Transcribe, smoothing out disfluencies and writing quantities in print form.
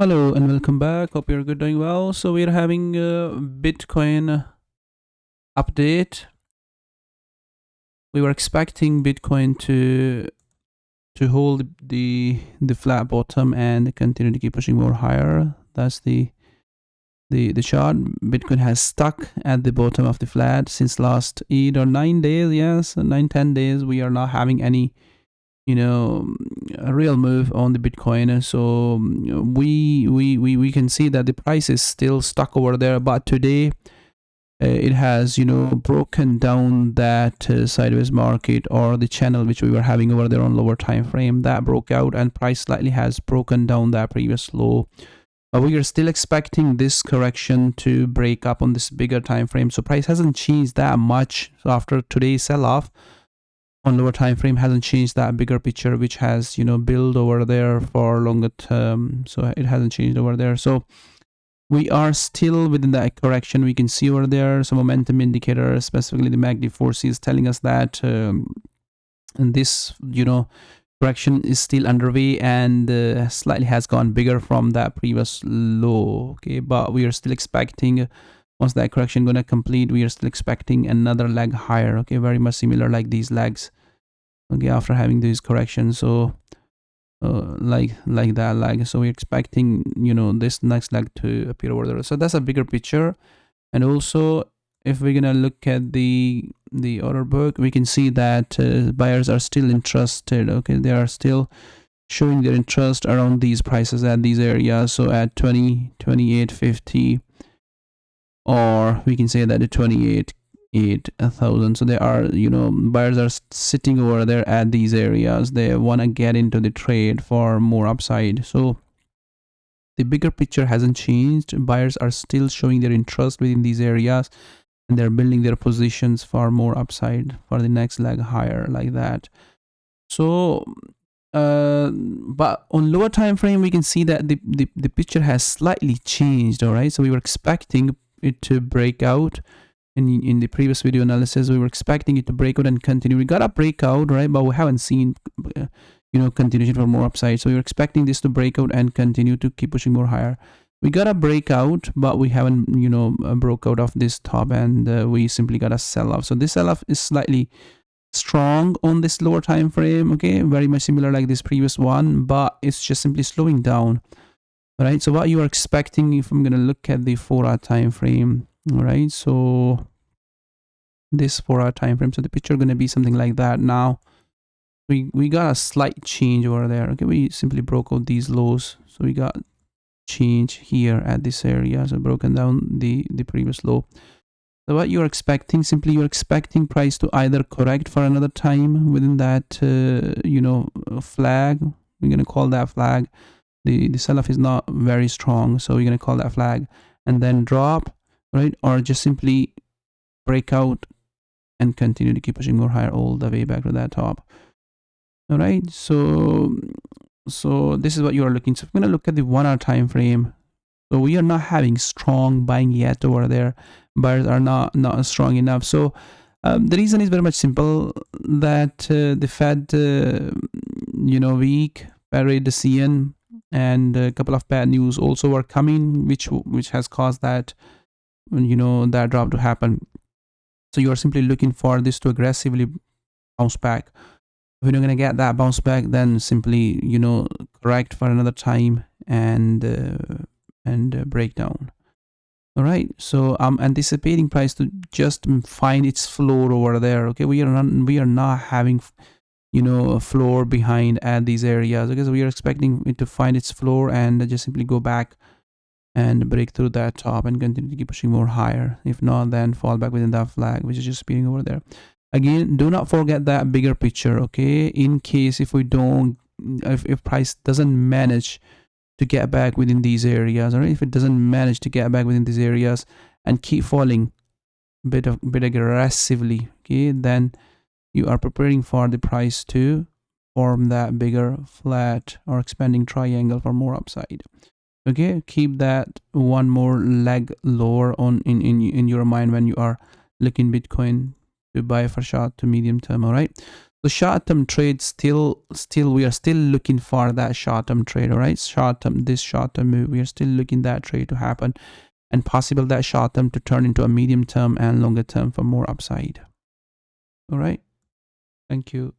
Hello and welcome back. Hope you're good, doing well. So we're having a Bitcoin update. We were expecting Bitcoin to hold the flat bottom and continue to keep pushing more higher. That's the chart. Bitcoin has stuck at the bottom of the flat since last 8 or 9 days. Yes, 9-10 days. We are not having any a real move on the Bitcoin. So we can see that the price is still stuck over there, but today it has broken down that sideways market or the channel which we were having over there on lower time frame. That broke out and price slightly has broken down that previous low, but we are still expecting this correction to break up on this bigger time frame. So price hasn't changed that much. So after today's sell off on lower time frame hasn't changed that bigger picture which has build over there for longer term. So it hasn't changed over there. So we are still within that correction. We can see over there some momentum indicator, specifically the MACD 4C, is telling us that and this correction is still underway and slightly has gone bigger from that previous low. Okay, but we are still expecting, once that correction gonna complete, we are still expecting another leg higher. Okay, very much similar like these legs. Okay, after having these corrections. So like that leg. So we're expecting this next leg to appear over there. So that's a bigger picture. And also, if we're gonna look at the order book, we can see that buyers are still interested. Okay, they are still showing their interest around these prices at these areas. So at 28.50, or we can say that at 28,000. So they are, buyers are sitting over there at these areas. They want to get into the trade for more upside. So the bigger picture hasn't changed. Buyers are still showing their interest within these areas, and they're building their positions for more upside for the next leg higher, like that. So but on lower time frame, we can see that the picture has slightly changed. All right, so we were expecting it to break out in the previous video analysis. We were expecting it to break out and continue. We got a breakout, right, but we haven't seen continuation for more upside. So we were expecting this to break out and continue to keep pushing more higher. We got a breakout, but we haven't broke out of this top, and we simply got a sell off. So this sell off is slightly strong on this lower time frame. Okay, very much similar like this previous one, but it's just simply slowing down. All right, so what you are expecting, if I'm going to look at the 4-hour time frame, all right, so this 4-hour time frame, so the picture going to be something like that. Now we got a slight change over there. Okay, we simply broke out these lows, so we got change here at this area, so broken down the previous low. So what you're expecting, simply you're expecting price to either correct for another time within that flag. We're going to call that flag. The sell-off is not very strong, so we're going to call that flag, and then drop, right, or just simply break out and continue to keep pushing more higher all the way back to that top. All right, so this is what you are looking. So I'm going to look at the 1-hour time frame. So we are not having strong buying yet over there. Buyers are not strong enough. So the reason is very much simple, that the Fed weak, Fed rate decision, and a couple of bad news also are coming, which has caused that that drop to happen. So you are simply looking for this to aggressively bounce back. If you're not going to get that bounce back, then simply correct for another time and break down. All right, so I'm anticipating price to just find its floor over there. Okay, we are not having a floor behind at these areas. Okay, so we are expecting it to find its floor and just simply go back and break through that top and continue to keep pushing more higher. If not, then fall back within that flag, which is just appearing over there. Again, do not forget that bigger picture. Okay, in case if we don't, if price doesn't manage to get back within these areas, or if it doesn't manage to get back within these areas and keep falling bit aggressively, okay, then you are preparing for the price to form that bigger flat or expanding triangle for more upside. Okay, keep that one more leg lower on in your mind when you are looking Bitcoin to buy for short to medium term. All right, The short-term trade still we are still looking for that short-term trade, all right? This short-term move, we are still looking that trade to happen, and possible that short-term to turn into a medium-term and longer-term for more upside. All right. Thank you.